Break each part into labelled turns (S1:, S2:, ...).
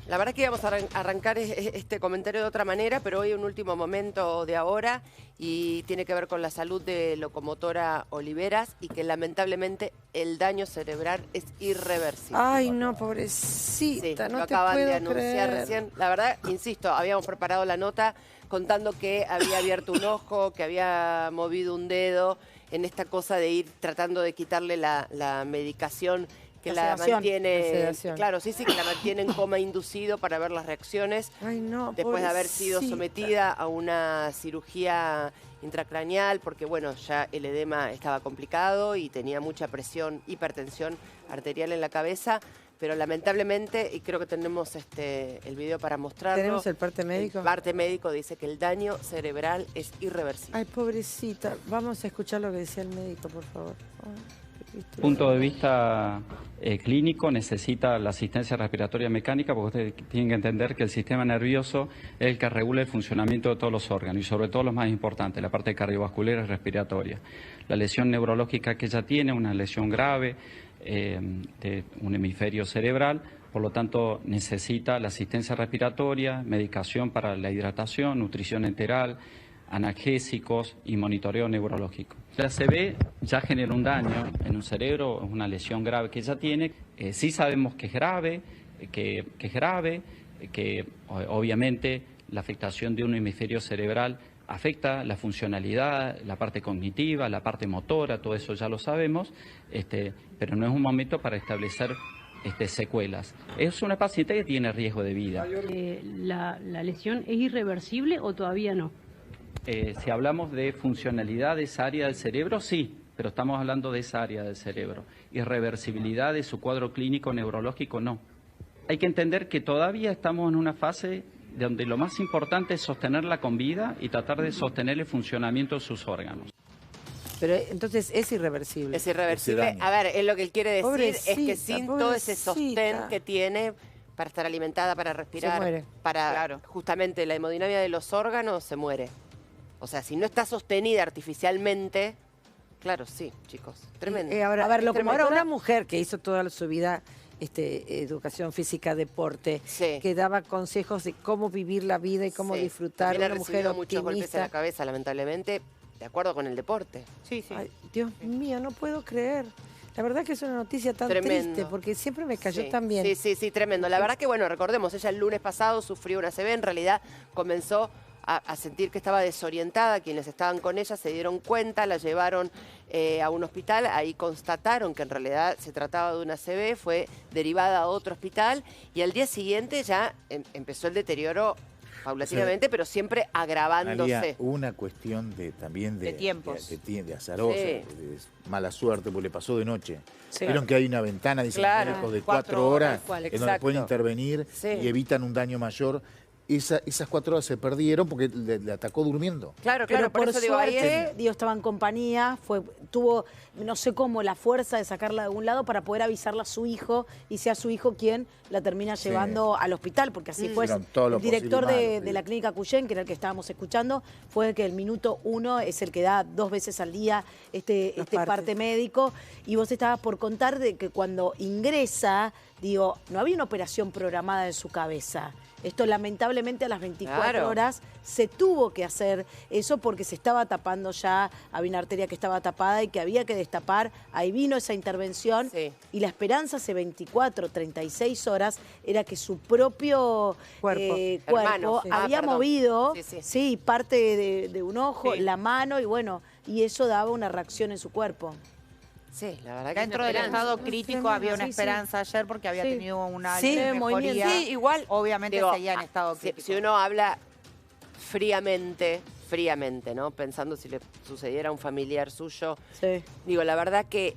S1: La verdad que íbamos a arrancar este comentario de otra manera, pero hoy un último momento de ahora y tiene que ver con la salud de Locomotora Oliveras y que lamentablemente el daño cerebral es irreversible.
S2: Ay, no, pobrecita,
S1: Sí,
S2: no
S1: lo
S2: te
S1: acaban
S2: puedo
S1: de anunciar
S2: creer.
S1: recién. La verdad, insisto, habíamos preparado la nota contando que había abierto un ojo, que había movido un dedo en esta cosa de ir tratando de quitarle la medicación que la mantiene,
S2: sedación.
S1: claro, sí, que la mantiene en coma inducido para ver las reacciones.
S2: Ay, no,
S1: Después de haber sido
S2: pobrecita.
S1: sometida a una cirugía intracraneal, porque bueno, ya el edema estaba complicado y tenía mucha presión, hipertensión arterial en la cabeza, pero lamentablemente, y creo que tenemos el video para mostrarlo.
S2: ¿Tenemos el parte médico?
S1: El parte médico dice que el daño cerebral es irreversible.
S2: Ay, pobrecita. Vamos a escuchar lo que decía el médico, por favor.
S3: Punto de vista clínico, necesita la asistencia respiratoria mecánica porque ustedes tienen que entender que el sistema nervioso es el que regula el funcionamiento de todos los órganos y sobre todo los más importantes, la parte cardiovascular y respiratoria. La lesión neurológica que ella tiene, una lesión grave de un hemisferio cerebral, por lo tanto necesita la asistencia respiratoria, medicación para la hidratación, nutrición enteral, analgésicos y monitoreo neurológico. La ACV ya generó un daño en un cerebro, es una lesión grave que ella tiene. Sí sabemos que es grave, que obviamente la afectación de un hemisferio cerebral afecta la funcionalidad, la parte cognitiva, la parte motora, todo eso ya lo sabemos, pero no es un momento para establecer secuelas. Es una paciente que tiene riesgo de vida.
S4: ¿La lesión es irreversible o todavía no?
S3: Si hablamos de funcionalidad de esa área del cerebro, sí, pero estamos hablando de esa área del cerebro. Irreversibilidad de su cuadro clínico neurológico, no. Hay que entender que todavía estamos en una fase donde lo más importante es sostenerla con vida y tratar de sostener el funcionamiento de sus órganos.
S2: Pero entonces es irreversible.
S1: Es irreversible. A ver, es lo que él quiere decir
S2: Pobrecita,
S1: es que sin todo ese sostén que tiene para estar alimentada, para respirar, para justamente la hemodinámica de los órganos, se muere. O sea, si no está sostenida artificialmente, claro, sí, chicos, tremendo.
S2: A ver, Locomotora, una mujer que hizo toda su vida educación física, deporte, que daba consejos de cómo vivir la vida y cómo disfrutar.
S1: También
S2: una
S1: ha
S2: mujer
S1: recibido muchos golpes en
S2: optimista.
S1: la cabeza, lamentablemente, de acuerdo con el deporte.
S4: Sí, sí.
S2: Ay, Dios mío, no puedo creer. La verdad que es una noticia tan
S1: Tremendo.
S2: triste, porque siempre me cayó tan bien.
S1: Sí, tremendo. La verdad que, bueno, recordemos, ella el lunes pasado sufrió una ACV, en realidad comenzó a sentir que estaba desorientada, quienes estaban con ella se dieron cuenta, la llevaron a un hospital, ahí constataron que en realidad se trataba de una ACV, fue derivada a otro hospital y al día siguiente ya empezó el deterioro paulatinamente, pero siempre agravándose.
S5: Había una cuestión también de
S4: tiempos.
S5: De azarosa, de mala suerte, porque le pasó de noche.
S2: Sí.
S5: Vieron que hay una ventana, dicen los médicos, de 4 horas, en donde pueden intervenir y evitan un daño mayor. Esas 4 horas se perdieron porque le atacó durmiendo.
S1: Claro,
S2: Pero
S1: por eso digo, ahí
S2: Dios estaba en compañía, tuvo, no sé cómo, la fuerza de sacarla de algún lado para poder avisarla a su hijo y sea su hijo quien la termina llevando al hospital, porque así fue. El director de la clínica Cuyén, que era el que estábamos escuchando, fue el que el minuto 1 es el que da 2 veces al día este parte médico. Y vos estabas por contar de que cuando ingresa, digo, no había una operación programada en su cabeza. Esto lamentablemente a las 24 horas se tuvo que hacer eso porque se estaba tapando ya, había una arteria que estaba tapada y que había que destapar. Ahí vino esa intervención y la esperanza hace 24, 36 horas era que su propio cuerpo había movido parte de un ojo, la mano y bueno, y eso daba una reacción en su cuerpo.
S1: Sí, la verdad que
S6: dentro del estado crítico había una esperanza ayer porque había tenido una mejoría.
S1: Sí, igual.
S6: Obviamente seguía en estado crítico.
S1: Si uno habla fríamente, ¿no? Pensando si le sucediera a un familiar suyo. Digo, la verdad que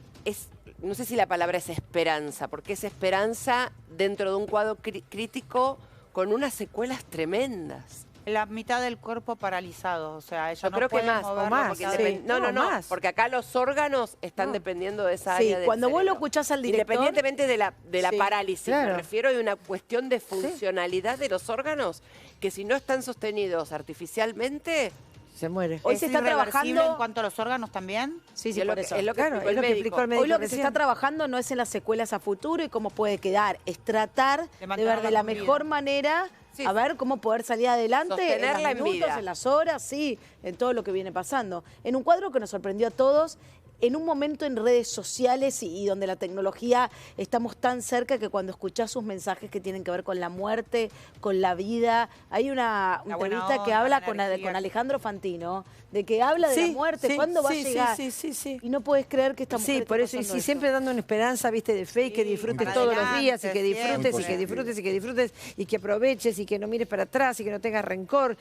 S1: no sé si la palabra es esperanza, porque es esperanza dentro de un cuadro crítico con unas secuelas tremendas.
S6: La mitad del cuerpo paralizado, o sea, ella
S1: Yo creo que más, no, porque acá los órganos están dependiendo de esa área del
S2: cuando vos lo
S1: cerebro.
S2: escuchás al director...
S1: Independientemente de la parálisis, me refiero a una cuestión de funcionalidad de los órganos, que si no están sostenidos artificialmente,
S7: se muere.
S2: Hoy se está trabajando
S6: en cuanto a los órganos también.
S2: Sí,
S1: por eso. Es lo que explicó el médico.
S2: Hoy lo que se está trabajando no es en las secuelas a futuro y cómo puede quedar, es tratar de ver de la mejor manera, a ver cómo poder salir adelante en los minutos, en las horas, sí, en todo lo que viene pasando. En un cuadro que nos sorprendió a todos, en un momento en redes sociales y donde la tecnología estamos tan cerca que cuando escuchás sus mensajes que tienen que ver con la muerte, con la vida, hay una entrevista que habla con Alejandro Fantino, de que habla de la muerte, ¿cuándo va a llegar? Sí. Y no puedes creer que esta mujer
S7: Sí, por eso, y siempre dando una esperanza, viste, de fe, y que disfrutes todos los días, y que disfrutes, y que disfrutes, y que disfrutes, y que aproveches, y que no mires para atrás, y que no tengas rencor.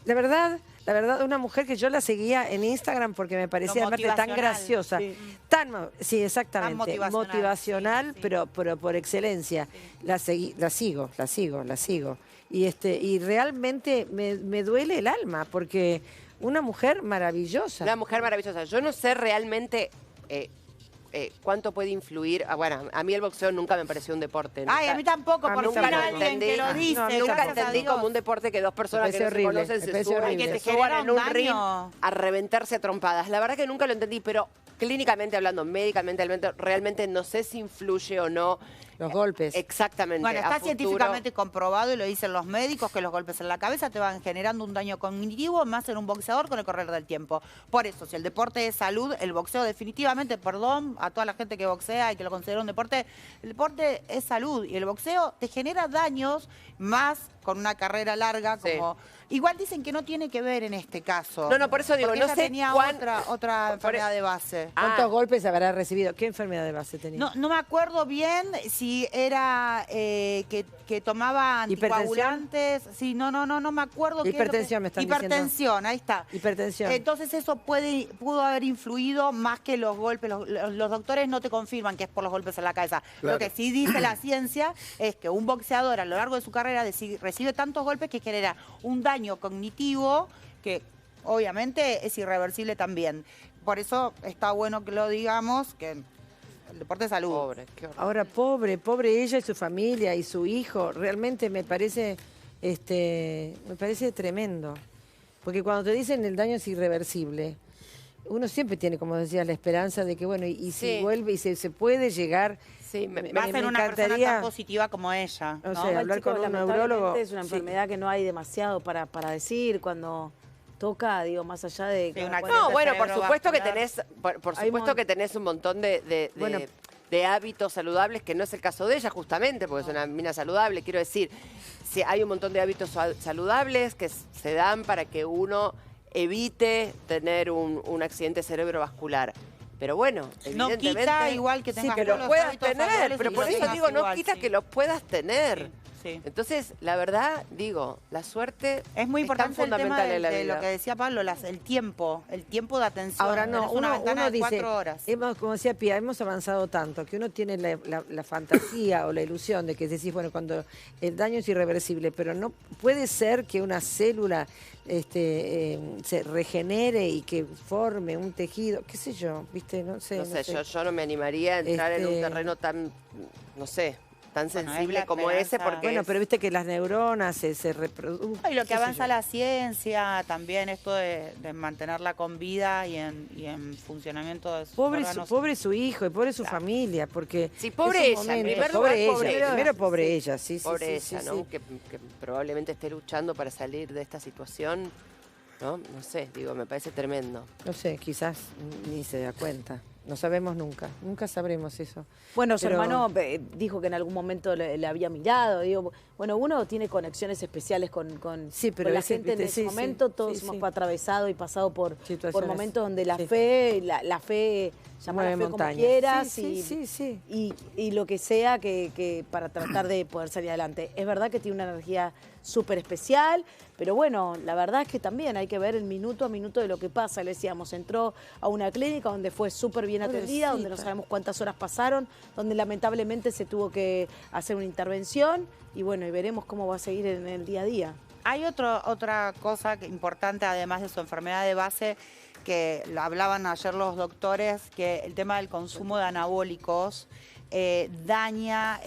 S7: La verdad, una mujer que yo la seguía en Instagram porque me parecía tan graciosa. Sí, exactamente. Tan motivacional, pero por excelencia. Sí. La sigo. Y realmente me duele el alma porque una mujer maravillosa.
S1: Una mujer maravillosa. Yo no sé realmente cuánto puede influir. Bueno, a mí el boxeo nunca me pareció un deporte.
S6: Ay, a mí tampoco, porque
S1: nunca lo entendí. Nunca entendí como un deporte que dos personas que no se conocen se suban en un ring a reventarse a trompadas. La verdad que nunca lo entendí, pero clínicamente hablando, médicamente, realmente no sé si influye o no.
S7: Los golpes.
S1: Exactamente.
S6: Bueno, está científicamente comprobado y lo dicen los médicos que los golpes en la cabeza te van generando un daño cognitivo más en un boxeador con el correr del tiempo. Por eso, si el deporte es salud, el boxeo definitivamente, perdón a toda la gente que boxea y que lo considera un deporte, el deporte es salud y el boxeo te genera daños más con una carrera larga como... Igual dicen que no tiene que ver en este caso.
S1: No, por eso digo,
S6: porque
S1: no
S6: ella
S1: sé
S6: tenía otra enfermedad de base.
S7: ¿Cuántos golpes habrá recibido? ¿Qué enfermedad de base tenía?
S6: No me acuerdo bien si era que tomaba anticoagulantes. Sí, no me acuerdo.
S7: Hipertensión me están diciendo.
S6: Hipertensión, ahí está.
S7: Hipertensión.
S6: Entonces eso pudo haber influido más que los golpes. Los doctores no te confirman que es por los golpes en la cabeza. Claro. Lo que sí dice la ciencia es que un boxeador a lo largo de su carrera recibe tantos golpes que genera un daño cognitivo que obviamente es irreversible también. Por eso está bueno que lo digamos, que el deporte es salud.
S1: Pobre,
S7: ahora, pobre ella y su familia y su hijo, realmente me parece tremendo. Porque cuando te dicen el daño es irreversible, uno siempre tiene, como decías, la esperanza de que, bueno, y si vuelve y se puede llegar...
S6: Sí, me encantaría una persona tan positiva como ella, ¿no?
S7: O sea, hablar con un neurólogo.
S2: Es una enfermedad que no hay demasiado para decir cuando toca, digo, más allá de...
S1: No, bueno, por supuesto que tenés, por supuesto que tenés un montón de hábitos saludables, que no es el caso de ella justamente, porque es una mina saludable. Quiero decir, si hay un montón de hábitos saludables que se dan para que uno evite tener un accidente cerebrovascular. Pero bueno, evidentemente...
S6: No quita igual que tengas
S1: que los puedas tener, pero por eso digo, no quita que los puedas tener. Sí. Entonces, la verdad, digo, la suerte
S6: es muy importante,
S1: fundamental en la vida.
S6: De lo que decía Pablo, el tiempo de atención.
S7: Ahora no, uno dice,
S6: 4 horas.
S7: Como decía Pía, hemos avanzado tanto que uno tiene la fantasía o la ilusión de que decís, bueno, cuando el daño es irreversible, pero no puede ser que una célula se regenere y que forme un tejido, qué sé yo, ¿viste? No sé.
S1: Yo no me animaría a entrar en un terreno tan, no sé, tan sensible como ese, porque...
S7: Bueno, pero viste que las neuronas se reproducen.
S6: Y lo que avanza la ciencia, también esto de mantenerla con vida y en funcionamiento de sus órganos.
S7: Pobre su hijo y pobre su familia, porque...
S1: Sí, pobre ella, en primer lugar,
S7: primero pobre ella, sí.
S1: Pobre ella, ¿no? Que probablemente esté luchando para salir de esta situación, ¿no? No sé, digo, me parece tremendo.
S7: No sé, quizás ni se da cuenta. No sabemos nunca sabremos eso.
S2: Bueno, su hermano dijo que en algún momento le había mirado. Digo, bueno, uno tiene conexiones especiales con la gente en ese momento. Todos hemos atravesado y pasado por momentos donde la fe, llamar la fe como quieras y lo que sea que para tratar de poder salir adelante. Es verdad que tiene una energía súper especial, pero bueno, la verdad es que también hay que ver el minuto a minuto de lo que pasa. Le decíamos, entró a una clínica donde fue súper bien atendida, donde no sabemos cuántas horas pasaron, donde lamentablemente se tuvo que hacer una intervención y bueno, y veremos cómo va a seguir en el día a día.
S6: Hay otra cosa importante, además de su enfermedad de base, que hablaban ayer los doctores, que el tema del consumo de anabólicos, daña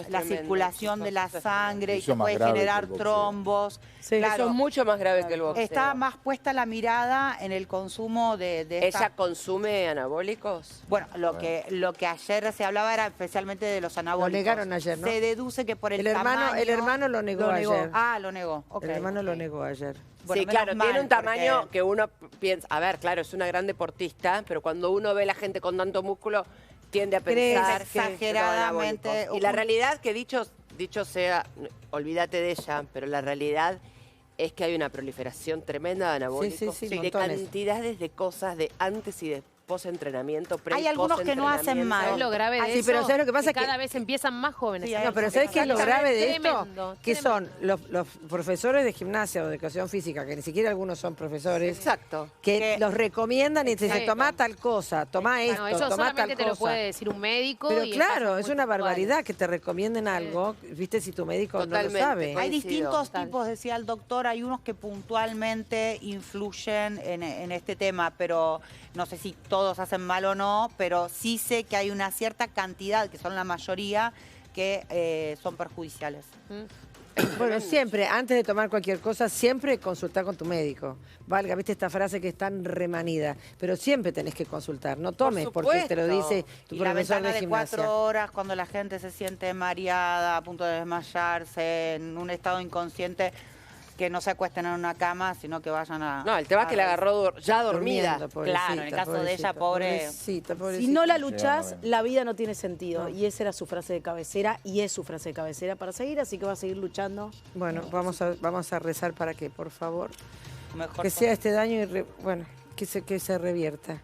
S6: la circulación de la sangre y que puede generar trombos.
S1: Sí, claro, eso es mucho más grave que el boxeo.
S6: Está más puesta la mirada en el consumo de
S1: ¿Ella consume anabólicos?
S6: Bueno, lo que ayer se hablaba era especialmente de los anabólicos.
S7: Lo negaron ayer, ¿no?
S6: Se deduce que por el
S7: tamaño... El hermano lo negó ayer.
S6: Ah, lo negó.
S7: El hermano lo negó ayer.
S1: Bueno, sí, claro, tiene un tamaño que uno piensa... A ver, claro, es una gran deportista, pero cuando uno ve a la gente con tanto músculo, tiende a pensar
S6: exageradamente.
S1: Y la realidad, que dicho sea, olvídate de ella, pero la realidad es que hay una proliferación tremenda de anabólicos, de cantidades de cosas de antes y de post-entrenamiento,
S6: hay algunos que no hacen mal.
S4: Es lo grave de eso,
S7: pero ¿sabes lo que pasa?
S4: Que cada vez empiezan más jóvenes.
S6: Sí,
S7: no, pero ¿sabes qué es lo grave de esto? Que
S4: tremendo.
S7: son los profesores de gimnasia o de educación física, que ni siquiera algunos son profesores,
S1: exacto,
S7: que los recomiendan y te dicen, tomá tal cosa, tomá esto,
S4: no, eso
S7: tomá tal
S4: solamente
S7: cosa.
S4: te lo puede decir un médico.
S7: Pero
S4: y
S7: claro, es una
S4: puntual.
S7: barbaridad que te recomienden algo, viste, si tu médico
S1: totalmente,
S7: no lo sabe.
S6: Hay distintos tipos, decía el doctor, hay unos que puntualmente influyen en este tema, pero no sé si todos hacen mal o no, pero sí sé que hay una cierta cantidad, que son la mayoría, que son perjudiciales.
S7: Bueno, siempre, antes de tomar cualquier cosa, siempre consultar con tu médico. Valga, viste esta frase que es tan remanida, pero siempre tenés que consultar, no tomes porque te lo dice tu profesor de gimnasia.
S6: 4 horas, cuando la gente se siente mareada, a punto de desmayarse, en un estado inconsciente, que no se acuesten en una cama, sino que vayan a...
S1: No, el tema es que la agarró ya dormida.
S6: Claro, en el caso de ella, pobre...
S7: Pobrecita.
S2: Si no la luchás, la vida no tiene sentido. Y esa era su frase de cabecera y es su frase de cabecera para seguir, así que va a seguir luchando.
S7: Bueno, vamos a rezar para que, por favor,
S6: Mejor
S7: que sea este daño y bueno, que se revierta.